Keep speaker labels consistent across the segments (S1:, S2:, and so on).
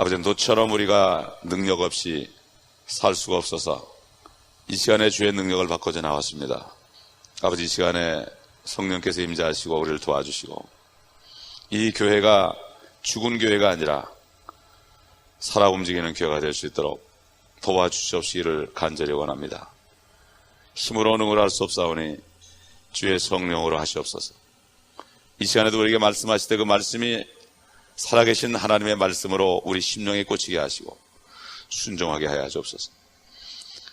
S1: 아버지, 노처럼 우리가 능력 없이 살 수가 없어서 이 시간에 주의 능력을 받고자 나왔습니다. 아버지, 이 시간에 성령께서 임재하시고 우리를 도와주시고 이 교회가 죽은 교회가 아니라 살아 움직이는 교회가 될 수 있도록 도와주시옵시기를 간절히 원합니다. 힘으로 능을 할 수 없사오니 주의 성령으로 하시옵소서. 이 시간에도 우리에게 말씀하실 때 그 말씀이 살아계신 하나님의 말씀으로 우리 심령에 꽂히게 하시고 순종하게 하여 주옵소서.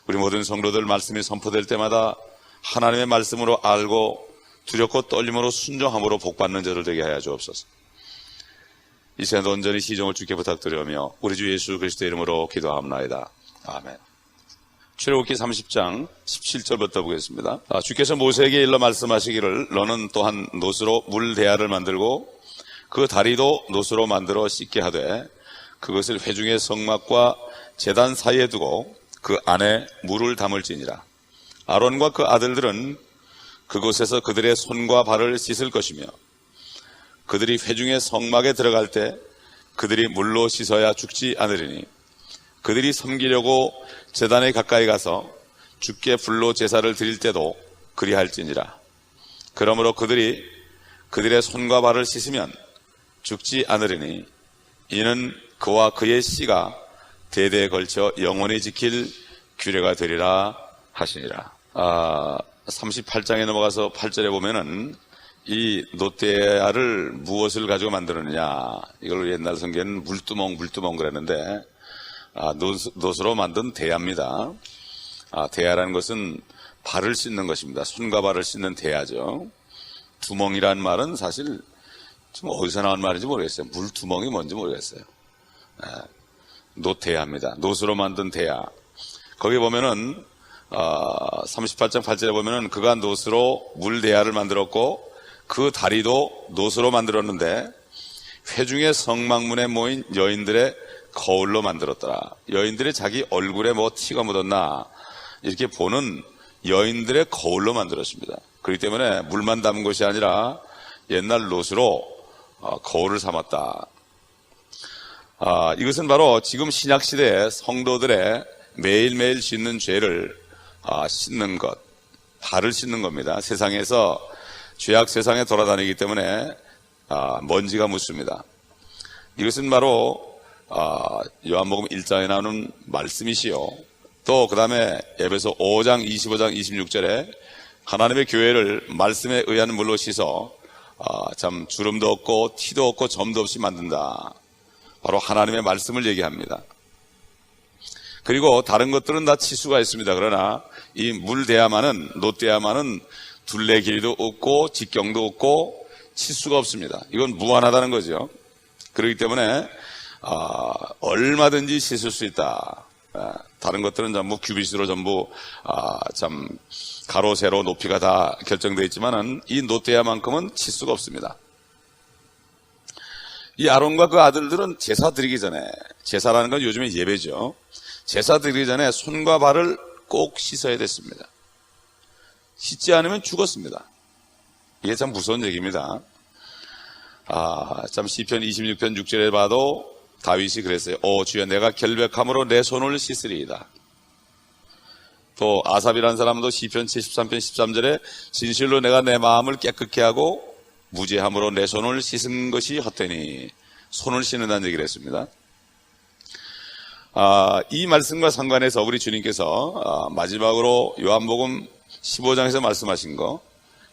S1: 우리 모든 성도들 말씀이 선포될 때마다 하나님의 말씀으로 알고 두렵고 떨림으로 순종함으로 복받는 자들 되게 하여 주옵소서. 이 시간도 온전히 시종을 주께 부탁드리며 우리 주 예수 그리스도의 이름으로 기도하옵나이다. 아멘. 출애굽기 30장 17절부터 보겠습니다. 주께서 모세에게 일러 말씀하시기를 너는 또한 놋으로 물대야를 만들고 그 다리도 놋으로 만들어 씻게 하되 그것을 회중의 성막과 제단 사이에 두고 그 안에 물을 담을지니라. 아론과 그 아들들은 그곳에서 그들의 손과 발을 씻을 것이며 그들이 회중의 성막에 들어갈 때 그들이 물로 씻어야 죽지 않으리니 그들이 섬기려고 제단에 가까이 가서 주께 불로 제사를 드릴 때도 그리할지니라. 그러므로 그들이 그들의 손과 발을 씻으면 죽지 않으리니 이는 그와 그의 씨가 대대에 걸쳐 영원히 지킬 규례가 되리라 하시니라. 38장에 넘어가서 8절에 보면은 이 놋대야를 무엇을 가지고 만드느냐, 이걸 옛날 성경에는 물두멍 그랬는데 놋으로 만든 대야입니다. 대야라는 것은 발을 씻는 것입니다. 손과 발을 씻는 대야죠. 두멍이라는 말은 사실 좀 어디서 나온 말인지 모르겠어요. 물두멍이 뭔지 모르겠어요. 놋대야입니다. 놋으로 만든 대야. 거기 보면은 38장 8절에 보면은 그가 놋으로 물대야를 만들었고 그 다리도 놋으로 만들었는데 회중의 성막문에 모인 여인들의 거울로 만들었더라. 여인들이 자기 얼굴에 뭐 티가 묻었나 이렇게 보는 여인들의 거울로 만들었습니다. 그렇기 때문에 물만 담은 것이 아니라 옛날 놋으로 거울을 삼았다. 이것은 바로 지금 신약시대의 성도들의 매일매일 짓는 죄를 씻는 것, 발을 씻는 겁니다. 세상에서 죄악 세상에 돌아다니기 때문에 먼지가 묻습니다. 이것은 바로 요한복음 1장에 나오는 말씀이시요, 또 그 다음에 에베소 5장 25장 26절에 하나님의 교회를 말씀에 의한 물로 씻어 참 주름도 없고 티도 없고 점도 없이 만든다. 바로 하나님의 말씀을 얘기합니다. 그리고 다른 것들은 다 치수가 있습니다. 그러나 이 물대야만은, 놋대야만은 둘레 길이도 없고 직경도 없고 치수가 없습니다. 이건 무한하다는 거죠. 그렇기 때문에 얼마든지 씻을 수 있다. 다른 것들은 전부 큐빗으로 전부 참 가로 세로 높이가 다 결정되어 있지만은 이 놋대야만큼은 치수가 없습니다. 이 아론과 그 아들들은 제사 드리기 전에, 제사라는 건 요즘에 예배죠. 제사 드리기 전에 손과 발을 꼭 씻어야 됐습니다. 씻지 않으면 죽었습니다. 이게 참 무서운 얘기입니다. 참 시편 26편 6절에 봐도 다윗이 그랬어요. 주여 내가 결백함으로 내 손을 씻으리이다. 또 아삽이라는 사람도 시편 73편 13절에 진실로 내가 내 마음을 깨끗게 하고 무죄함으로 내 손을 씻은 것이 헛되니, 손을 씻는다는 얘기를 했습니다. 이 말씀과 상관해서 우리 주님께서 마지막으로 요한복음 15장에서 말씀하신 거,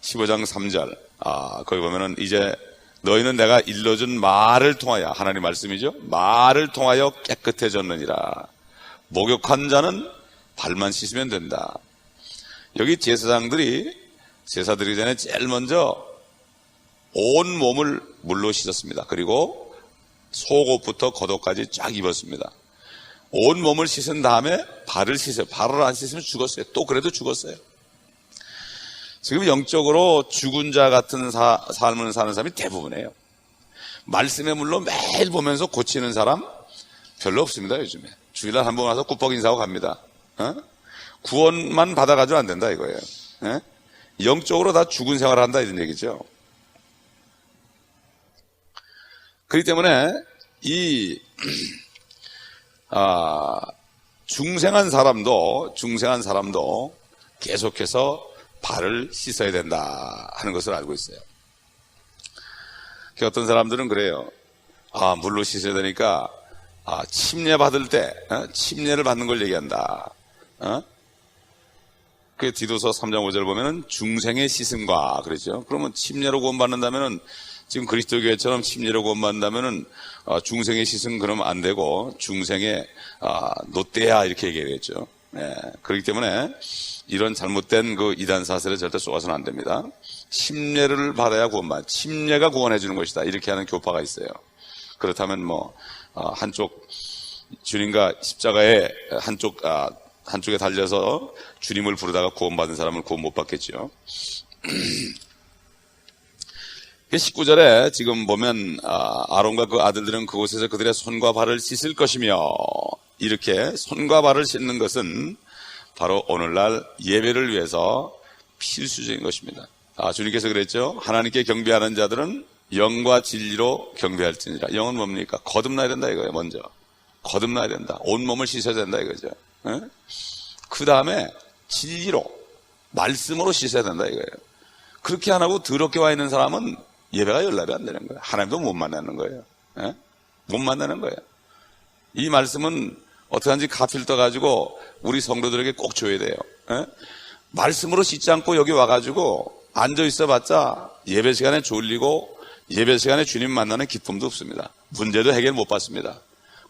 S1: 15장 3절, 거기 보면은 이제 너희는 내가 일러준 말을 통하여, 하나님 말씀이죠, 말을 통하여 깨끗해졌느니라. 목욕한 자는 발만 씻으면 된다. 여기 제사장들이 제사 드리기 전에 제일 먼저 온 몸을 물로 씻었습니다. 그리고 속옷부터 겉옷까지 쫙 입었습니다. 온 몸을 씻은 다음에 발을 씻어요. 발을 안 씻으면 죽었어요. 또 그래도 죽었어요. 지금 영적으로 죽은 자 같은 삶을 사는 사람이 대부분이에요. 말씀의 물로 매일 보면서 고치는 사람 별로 없습니다. 요즘에 주일날 한 번 와서 꾸벅 인사하고 갑니다. 구원만 받아가지고 안 된다 이거예요. 영적으로 다 죽은 생활을 한다 이런 얘기죠. 그렇기 때문에 이 중생한 사람도 계속해서 발을 씻어야 된다 하는 것을 알고 있어요. 어떤 사람들은 그래요. 물로 씻어야 되니까 침례 받을 때 침례를 받는 걸 얘기한다. 그 디도서 3장 5절 보면은 중생의 씻음과 그러죠. 그러면 침례로 구원받는다면은 지금 그리스도 교회처럼 침례로 구원받는다면은 중생의 씻음 그러면 안 되고 중생의 노떼야 이렇게 얘기하겠죠. 네. 그렇기 때문에 이런 잘못된 그 이단 사설에 절대 쏘아서는 안 됩니다. 침례를 받아야 침례가 구원해 주는 것이다 이렇게 하는 교파가 있어요. 그렇다면 한쪽 주님과 십자가에 한쪽에 달려서 주님을 부르다가 구원받은 사람은 구원 못 받겠죠. 19절에 지금 보면 아론과 그 아들들은 그곳에서 그들의 손과 발을 씻을 것이며, 이렇게 손과 발을 씻는 것은 바로 오늘날 예배를 위해서 필수적인 것입니다. 주님께서 그랬죠. 하나님께 경배하는 자들은 영과 진리로 경배할지니라. 영은 뭡니까? 거듭나야 된다 이거예요. 먼저 거듭나야 된다. 온몸을 씻어야 된다 이거죠. 그 다음에 진리로, 말씀으로 씻어야 된다 이거예요. 그렇게 안 하고 더럽게 와 있는 사람은 예배가 연락이 안 되는 거예요. 하나님도 못 만나는 거예요. 못 만나는 거예요. 이 말씀은 어떡하든지 가필 떠가지고 우리 성도들에게 꼭 줘야 돼요. 말씀으로 씻지 않고 여기 와가지고 앉아 있어봤자 예배 시간에 졸리고 예배 시간에 주님 만나는 기쁨도 없습니다. 문제도 해결 못 받습니다.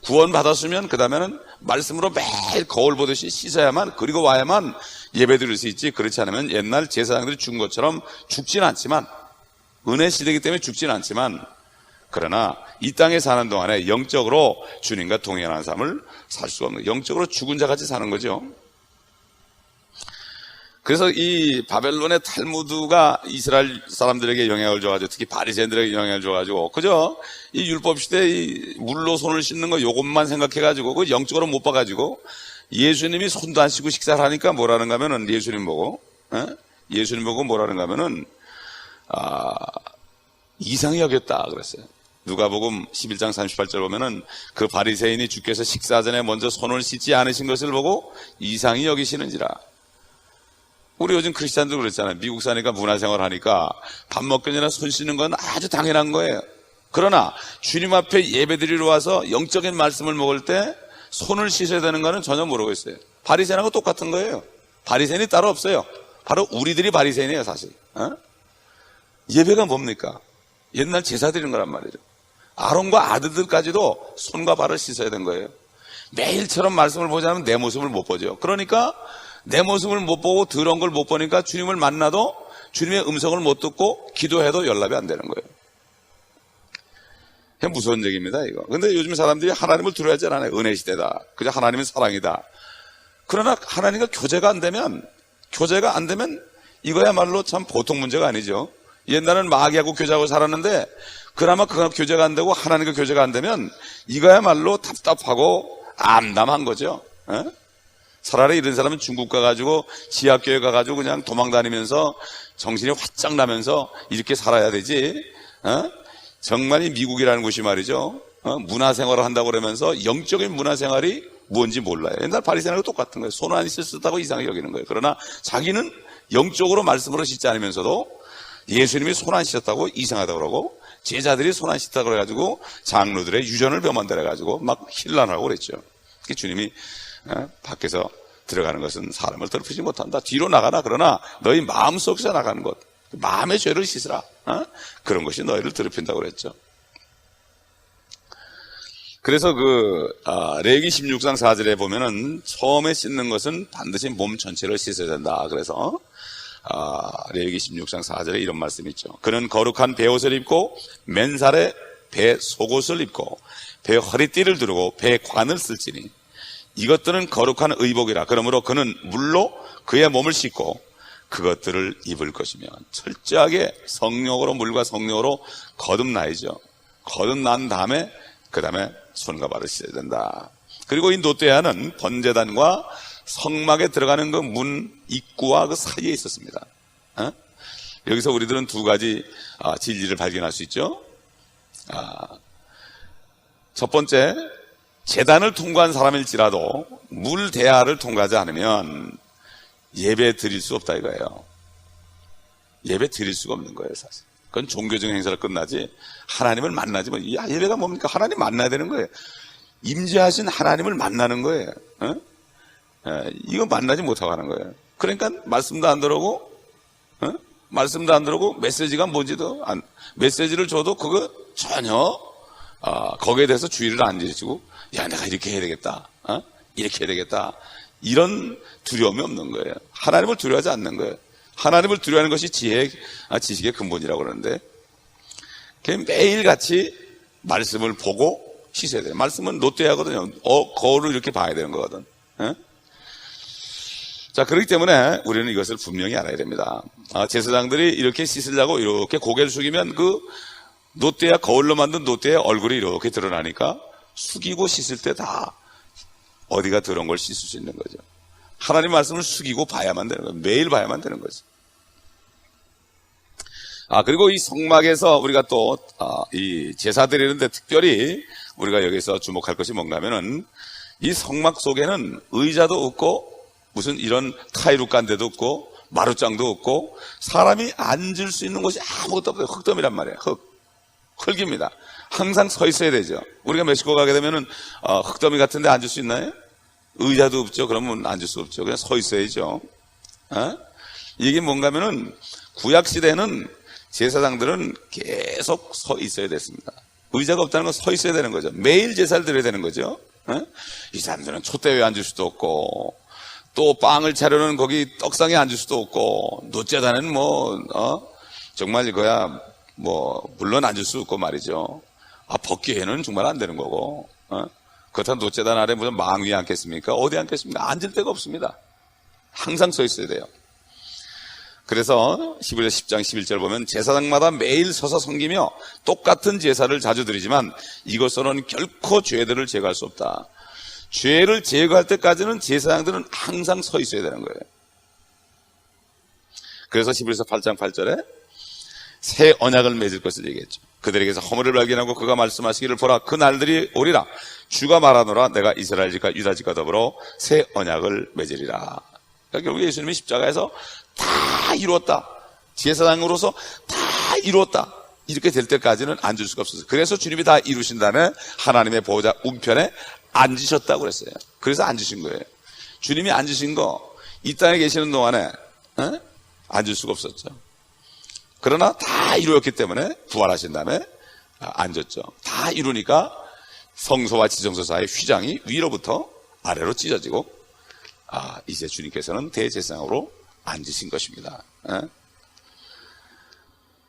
S1: 구원 받았으면 그 다음에는 말씀으로 매일 거울 보듯이 씻어야만, 그리고 와야만 예배 드릴 수 있지. 그렇지 않으면 옛날 제사장들이 죽은 것처럼 죽진 않지만, 은혜 시대이기 때문에 죽진 않지만, 그러나 이 땅에 사는 동안에 영적으로 주님과 동행하는 삶을 살 수가 없는, 영적으로 죽은 자같이 사는 거죠. 그래서 이 바벨론의 탈무드가 이스라엘 사람들에게 영향을 줘가지고, 특히 바리새인들에게 영향을 줘가지고, 그죠? 이 율법 시대에 이 물로 손을 씻는 거 요것만 생각해가지고, 그 영적으로 못 봐가지고, 예수님이 손도 안 씻고 식사를 하니까 뭐라는가 하면은, 예수님 보고 뭐라는가 하면은, 이상히 여겼다 그랬어요. 누가복음 11장 38절 보면은 그 바리새인이 주께서 식사 전에 먼저 손을 씻지 않으신 것을 보고 이상히 여기시는지라. 우리 요즘 크리스찬들 그랬잖아요. 미국 사니까 문화생활 하니까 밥 먹기 전에 손 씻는 건 아주 당연한 거예요. 그러나 주님 앞에 예배 드리러 와서 영적인 말씀을 먹을 때 손을 씻어야 되는 거는 전혀 모르고 있어요. 바리새인하고 똑같은 거예요. 바리새인이 따로 없어요. 바로 우리들이 바리새인이에요 사실. 예배가 뭡니까? 옛날 제사 드리는 거란 말이죠. 아론과 아들들까지도 손과 발을 씻어야 된 거예요. 매일처럼 말씀을 보지 않으면 내 모습을 못 보죠. 그러니까 내 모습을 못 보고 더러운 걸 못 보니까 주님을 만나도 주님의 음성을 못 듣고 기도해도 연락이 안 되는 거예요. 그냥 무서운 얘기입니다 이거. 근데 요즘 사람들이 하나님을 두려워하지 않아요. 은혜 시대다. 그저 하나님은 사랑이다. 그러나 하나님과 교제가 안 되면 이거야말로 참 보통 문제가 아니죠. 옛날에는 마귀하고 교제하고 살았는데 그나마 그 교제가 안 되고 하나님과 교제가 안 되면 이거야말로 답답하고 암담한 거죠. 차라리 이런 사람은 중국 가가지고 지하교회 가가지고 그냥 도망다니면서 정신이 화짝 나면서 이렇게 살아야 되지. 정말 이 미국이라는 곳이 말이죠. 문화생활을 한다고 그러면서 영적인 문화생활이 뭔지 몰라요. 옛날 바리새인하고 똑같은 거예요. 손 안 씻었다고 이상하게 여기는 거예요. 그러나 자기는 영적으로 말씀으로 씻지 않으면서도 예수님이 손 안 씻었다고 이상하다고 그러고, 제자들이 손 안 씻었다고 그래가지고 장로들의 유전을 배만들어가지고 막 힐난하고 그랬죠. 주님이 밖에서 들어가는 것은 사람을 더럽히지 못한다. 뒤로 나가나. 그러나 너희 마음속에서 나가는 것, 마음의 죄를 씻으라. 그런 것이 너희를 더럽힌다고 그랬죠. 그래서 레위기 16장 4절에 보면은 처음에 씻는 것은 반드시 몸 전체를 씻어야 된다. 그래서 레위기 16장 4절에 이런 말씀이 있죠. 그는 거룩한 베옷을 입고 맨살에 배 속옷을 입고 배 허리띠를 두르고 배 관을 쓸지니 이것들은 거룩한 의복이라. 그러므로 그는 물로 그의 몸을 씻고 그것들을 입을 것이며, 철저하게 성령으로, 물과 성령으로 거듭나야죠. 거듭난 다음에 그 다음에 손과 발을 씻어야 된다. 그리고 이 노떼아는 번제단과 성막에 들어가는 그 문 입구와 그 사이에 있었습니다. 여기서 우리들은 두 가지 진리를 발견할 수 있죠. 첫 번째, 재단을 통과한 사람일지라도 물 대야를 통과하지 않으면 예배 드릴 수 없다 이거예요. 예배 드릴 수가 없는 거예요, 사실. 그건 종교적 행사를 끝나지 하나님을 만나지 뭐. 예배가 뭡니까? 하나님 만나야 되는 거예요. 임재하신 하나님을 만나는 거예요. 이거 만나지 못하고 하는 거예요. 그러니까 말씀도 안 들어오고, 말씀도 안 들어오고, 메시지가 뭔지도 메시지를 줘도 그거 전혀 거기에 대해서 주의를 안 지시고, 야, 내가 이렇게 해야 되겠다, 이렇게 해야 되겠다, 이런 두려움이 없는 거예요. 하나님을 두려워하지 않는 거예요. 하나님을 두려워하는 것이 지식의 근본이라고 그러는데, 매일같이 말씀을 보고 씻어야 돼요. 말씀은 롯데하거든요. 거울을 이렇게 봐야 되는 거거든. 자, 그렇기 때문에 우리는 이것을 분명히 알아야 됩니다. 제사장들이 이렇게 씻으려고 이렇게 고개를 숙이면 그 롯데야, 거울로 만든 롯데의 얼굴이 이렇게 드러나니까 숙이고 씻을 때 다 어디가 더러운 걸 씻을 수 있는 거죠. 하나님 말씀을 숙이고 봐야만 되는 거예요. 매일 봐야만 되는 거죠. 그리고 이 성막에서 우리가 또 이 제사 드리는데 특별히 우리가 여기서 주목할 것이 뭔가 하면은, 이 성막 속에는 의자도 없고 무슨 이런 타이루간데도 없고 마루장도 없고 사람이 앉을 수 있는 곳이 아무것도 없어요. 흙덤이란 말이에요. 흙입니다. 항상 서 있어야 되죠. 우리가 멕시코 가게 되면은 흙더미 같은 데 앉을 수 있나요? 의자도 없죠. 그러면 앉을 수 없죠. 그냥 서 있어야죠. 이게 뭔가 하면은 구약 시대는 제사장들은 계속 서 있어야 됐습니다. 의자가 없다는 건 서 있어야 되는 거죠. 매일 제사를 드려야 되는 거죠. 이 사람들은 촛대에 앉을 수도 없고, 또 빵을 차려는 거기 떡상에 앉을 수도 없고, 노제단에는 정말 이거야 물론 앉을 수 없고 말이죠. 법궤에는 정말 안 되는 거고, 그렇다면 노제단 아래 무슨 망 위에 앉겠습니까? 어디 앉겠습니까? 앉을 데가 없습니다. 항상 서 있어야 돼요. 그래서 히브리서 10장 11절 보면, 제사장마다 매일 서서 섬기며 똑같은 제사를 자주 드리지만 이것으로는 결코 죄들을 제거할 수 없다. 죄를 제거할 때까지는 제사장들은 항상 서 있어야 되는 거예요. 그래서 히브리서 8장 8절에 새 언약을 맺을 것을 얘기했죠. 그들에게서 허물을 발견하고 그가 말씀하시기를, 보라, 그 날들이 오리라. 주가 말하노라. 내가 이스라엘 집과 유다 집과 더불어 새 언약을 맺으리라. 그러니까 결국 예수님이 십자가에서 다 이루었다, 제사장으로서 다 이루었다, 이렇게 될 때까지는 앉을 수가 없었어요. 그래서 주님이 다 이루신 다음에 하나님의 보호자 우편에 앉으셨다고 그랬어요. 그래서 앉으신 거예요. 주님이 앉으신 거 이 땅에 계시는 동안에 앉을 수가 없었죠. 그러나 다 이루었기 때문에 부활하신 다음에 앉았죠. 다 이루니까 성소와 지성소 사이의 휘장이 위로부터 아래로 찢어지고, 이제 주님께서는 대제사장으로 앉으신 것입니다.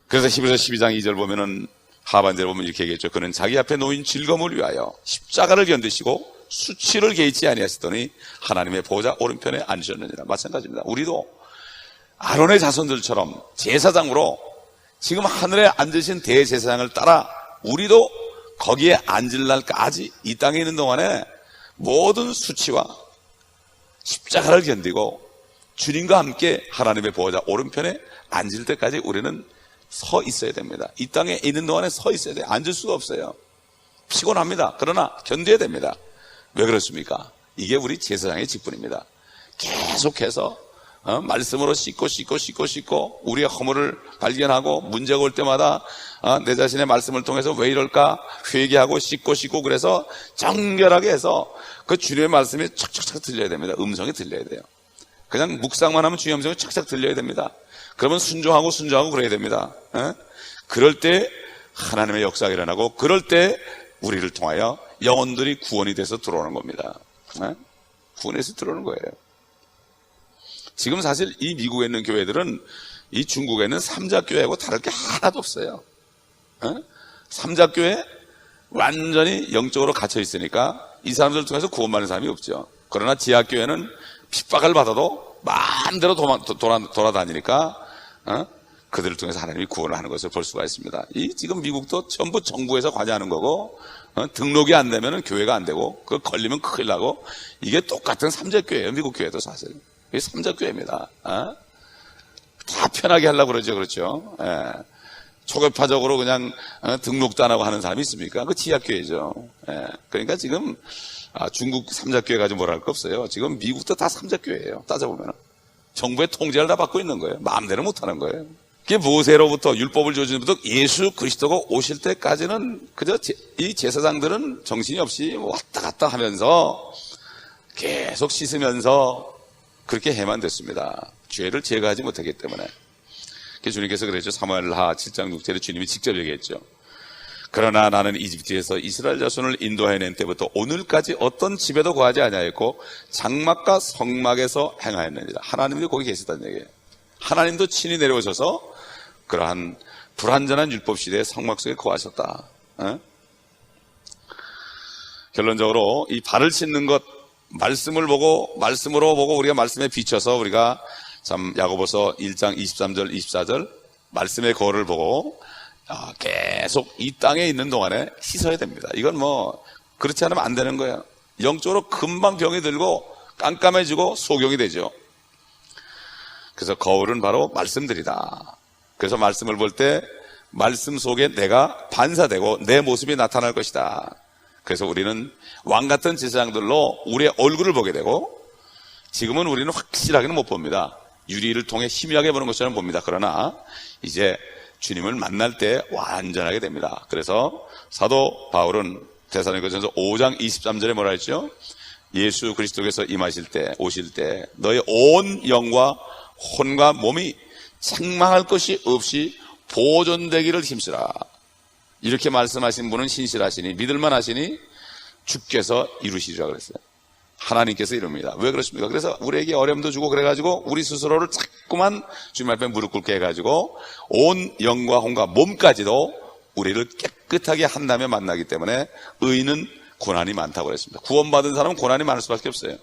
S1: 그래서 히브리서 12장 2절 보면은, 하반절에 보면 이렇게 얘기했죠. 그는 자기 앞에 놓인 즐거움을 위하여 십자가를 견디시고 수치를 개의치 아니하시더니 하나님의 보호자 오른편에 앉으셨느니라. 마찬가지입니다. 우리도 아론의 자손들처럼 제사장으로 지금 하늘에 앉으신 대제사장을 따라 우리도 거기에 앉을 날까지 이 땅에 있는 동안에 모든 수치와 십자가를 견디고 주님과 함께 하나님의 보호자 오른편에 앉을 때까지 우리는 서 있어야 됩니다. 이 땅에 있는 동안에 서 있어야 돼요. 앉을 수가 없어요. 피곤합니다. 그러나 견뎌야 됩니다. 왜 그렇습니까? 이게 우리 제사장의 직분입니다. 계속해서 말씀으로 씻고 우리의 허물을 발견하고 문제가 올 때마다 내 자신의 말씀을 통해서 왜 이럴까 회개하고 씻고 그래서 정결하게 해서 그 주님의 말씀이 착착착 들려야 됩니다. 음성이 들려야 돼요. 그냥 묵상만 하면 주의 음성이 착착 들려야 됩니다. 그러면 순종하고 그래야 됩니다. 그럴 때 하나님의 역사가 일어나고, 그럴 때 우리를 통하여 영혼들이 구원이 돼서 들어오는 겁니다. 구원해서 들어오는 거예요. 지금 사실 이 미국에 있는 교회들은 이 중국에 있는 삼자교회하고 다를 게 하나도 없어요. 삼자교회 완전히 영적으로 갇혀 있으니까 이 사람들 통해서 구원받는 사람이 없죠. 그러나 지하교회는 핍박을 받아도 마음대로 돌아다니니까 그들을 통해서 하나님이 구원을 하는 것을 볼 수가 있습니다. 이 지금 미국도 전부 정부에서 관여하는 거고, 등록이 안 되면 교회가 안 되고, 그거 걸리면 큰일 나고, 이게 똑같은 삼자교회예요. 미국 교회도 사실 이게 삼자교회입니다. 다 편하게 하려고 그러죠. 그렇죠? 예. 초계파적으로 그냥 등록도 안 하고 하는 사람이 있습니까? 그 지하교회죠. 예. 그러니까 지금 중국 삼자교회 가지고 뭐랄 거 없어요. 지금 미국도 다 삼자교회예요. 따져보면 정부의 통제를 다 받고 있는 거예요. 마음대로 못하는 거예요. 그게 모세로부터 율법을 주어진부터 예수 그리스도가 오실 때까지는 그저 이 제사장들은 정신이 없이 왔다 갔다 하면서 계속 씻으면서 그렇게 해만 됐습니다. 죄를 제거하지 못하기 때문에. 주님께서 그랬죠. 사무엘하 7장 6절에 주님이 직접 얘기했죠. 그러나 나는 이집트에서 이스라엘 자손을 인도해낸 때부터 오늘까지 어떤 집에도 거하지 아니하였고 장막과 성막에서 행하였느니라. 하나님도 거기 계시다는 얘기예요. 하나님도 친히 내려오셔서 그러한 불완전한 율법 시대의 성막 속에 거하셨다. 결론적으로 이 발을 씻는 것, 말씀으로 보고 우리가 말씀에 비춰서 우리가 참 야고보서 1장 23절 24절 말씀의 거울을 보고 계속 이 땅에 있는 동안에 씻어야 됩니다. 이건 그렇지 않으면 안 되는 거예요. 영적으로 금방 병이 들고 깜깜해지고 소경이 되죠. 그래서 거울은 바로 말씀들이다. 그래서 말씀을 볼 때 말씀 속에 내가 반사되고 내 모습이 나타날 것이다. 그래서 우리는 왕 같은 제사장들로 우리의 얼굴을 보게 되고, 지금은 우리는 확실하게는 못 봅니다. 유리를 통해 희미하게 보는 것처럼 봅니다. 그러나 이제 주님을 만날 때 완전하게 됩니다. 그래서 사도 바울은 데살로니가전서 5장 23절에 뭐라 했죠? 예수 그리스도께서 오실 때 너의 온 영과 혼과 몸이 책망할 것이 없이 보존되기를 힘쓰라. 이렇게 말씀하신 분은 신실하시니 믿을만 하시니 주께서 이루시리라 그랬어요. 하나님께서 이룹니다. 왜 그렇습니까? 그래서 우리에게 어려움도 주고 그래가지고 우리 스스로를 자꾸만 주님 앞에 무릎 꿇게 해가지고 온 영과 혼과 몸까지도 우리를 깨끗하게 한 다음에 만나기 때문에 의인은 고난이 많다고 그랬습니다. 구원받은 사람은 고난이 많을 수밖에 없어요.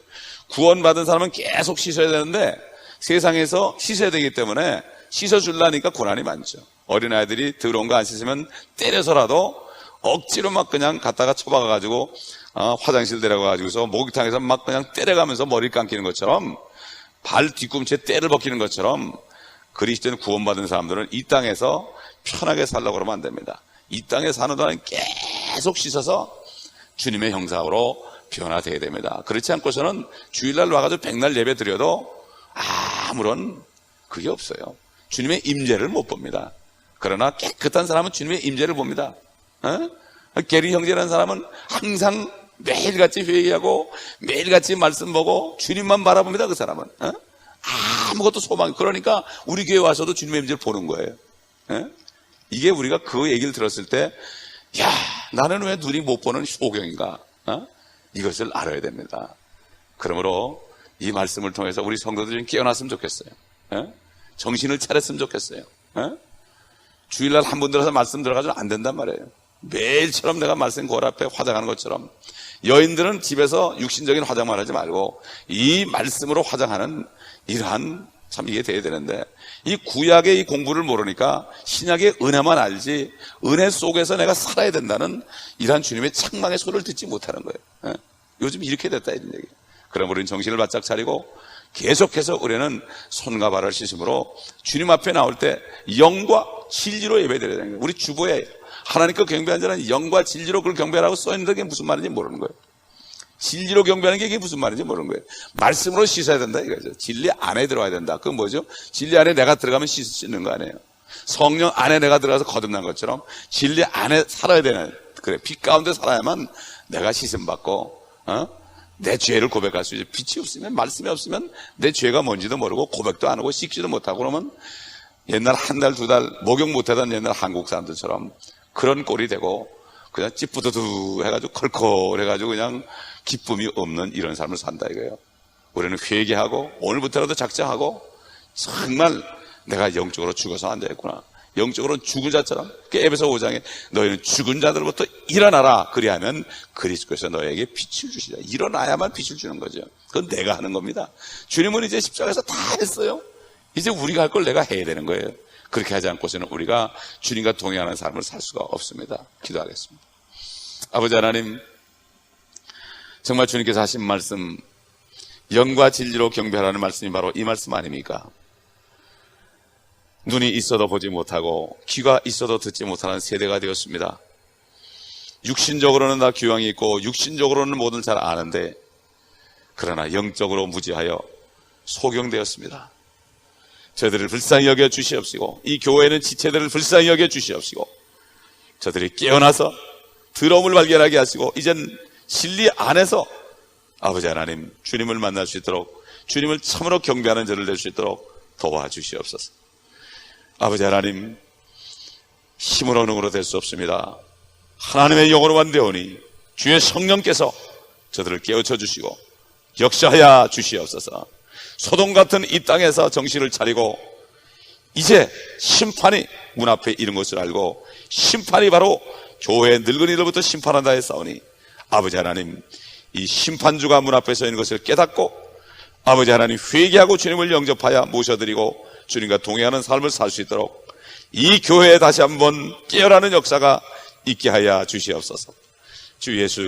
S1: 구원받은 사람은 계속 씻어야 되는데 세상에서 씻어야 되기 때문에 씻어주려니까 고난이 많죠. 어린아이들이 더러운 거 안 씻으면 때려서라도 억지로 막 그냥 갖다가 쳐박아가지고 화장실 데려가가지고서 목욕탕에서 막 그냥 때려가면서 머리를 감기는 것처럼, 발 뒤꿈치에 때를 벗기는 것처럼 그리스도인 구원받은 사람들은 이 땅에서 편하게 살려고 그러면 안 됩니다. 이 땅에 사는 동안 계속 씻어서 주님의 형상으로 변화되어야 됩니다. 그렇지 않고서는 주일날 와가지고 백날 예배 드려도 아무런 그게 없어요. 주님의 임재를 못 봅니다. 그러나 깨끗한 사람은 주님의 임재를 봅니다. 게리 형제라는 사람은 항상 매일같이 회의하고 매일같이 말씀 보고 주님만 바라봅니다. 그 사람은 아무것도 소망. 그러니까 우리 교회 와서도 주님의 임재를 보는 거예요. 이게 우리가 그 얘기를 들었을 때, 야, 나는 왜 눈이 못 보는 소경인가? 이것을 알아야 됩니다. 그러므로 이 말씀을 통해서 우리 성도들이 좀 깨어났으면 좋겠어요. 정신을 차렸으면 좋겠어요. 주일날 한 번 들어서 말씀 들어가지고 안 된단 말이에요. 매일처럼 내가 말씀 거울 앞에 화장하는 것처럼 여인들은 집에서 육신적인 화장만 하지 말고 이 말씀으로 화장하는 이러한 참 이게 돼야 되는데, 이 구약의 이 공부를 모르니까 신약의 은혜만 알지 은혜 속에서 내가 살아야 된다는 이러한 주님의 책망의 소리를 듣지 못하는 거예요. 요즘 이렇게 됐다 이런 얘기예요. 그럼 우리는 정신을 바짝 차리고 계속해서 우리는 손과 발을 씻음으로 주님 앞에 나올 때 영과 진리로 예배드려야 되는 거예요. 우리 주보에 하나님께 경배하는 자는 영과 진리로 그걸 경배하라고 써있는데 그게 무슨 말인지 모르는 거예요. 진리로 경배하는 게 이게 무슨 말인지 모르는 거예요. 말씀으로 씻어야 된다 이거죠. 진리 안에 들어가야 된다. 그건 뭐죠? 진리 안에 내가 들어가면 씻는 거 아니에요. 성령 안에 내가 들어가서 거듭난 것처럼 진리 안에 살아야 되는, 그래, 빛 가운데 살아야만 내가 씻음 받고 내 죄를 고백할 수 있어요. 빛이 없으면, 말씀이 없으면 내 죄가 뭔지도 모르고 고백도 안 하고 씻지도 못하고 그러면 옛날 한 달, 두 달 목욕 못하던 옛날 한국 사람들처럼 그런 꼴이 되고 그냥 찌뿌드두 해가지고 컬컬 해가지고 그냥 기쁨이 없는 이런 삶을 산다 이거예요. 우리는 회개하고 오늘부터라도 작정하고 정말 내가 영적으로 죽어서 안 되겠구나. 영적으로는 죽은 자처럼, 에베소 5장에 너희는 죽은 자들부터 일어나라. 그리하면 그리스도께서 너에게 빛을 주시자. 일어나야만 빛을 주는 거죠. 그건 내가 하는 겁니다. 주님은 이제 십자가에서 다 했어요. 이제 우리가 할 걸 내가 해야 되는 거예요. 그렇게 하지 않고서는 우리가 주님과 동행하는 삶을 살 수가 없습니다. 기도하겠습니다. 아버지 하나님, 정말 주님께서 하신 말씀, 영과 진리로 경배하라는 말씀이 바로 이 말씀 아닙니까? 눈이 있어도 보지 못하고 귀가 있어도 듣지 못하는 세대가 되었습니다. 육신적으로는 다 교양이 있고 육신적으로는 뭐든 잘 아는데 그러나 영적으로 무지하여 소경되었습니다. 저들을 불쌍히 여겨 주시옵시고 이 교회는 지체들을 불쌍히 여겨 주시옵시고 저들이 깨어나서 더러움을 발견하게 하시고 이젠 진리 안에서 아버지 하나님 주님을 만날 수 있도록 주님을 참으로 경배하는 저를 될 수 있도록 도와주시옵소서. 아버지 하나님 힘으로 능으로 될 수 없습니다. 하나님의 영으로만 되오니 주의 성령께서 저들을 깨우쳐 주시고 역사하여 주시옵소서. 소돔 같은 이 땅에서 정신을 차리고 이제 심판이 문 앞에 이른 것을 알고 심판이 바로 교회의 늙은이들부터 심판한다 했사오니 아버지 하나님 이 심판주가 문 앞에 서 있는 것을 깨닫고 아버지 하나님 회개하고 주님을 영접하여 모셔드리고 주님과 동행하는 삶을 살 수 있도록 이 교회에 다시 한번 깨어나는 역사가 있게 하여 주시옵소서. 주 예수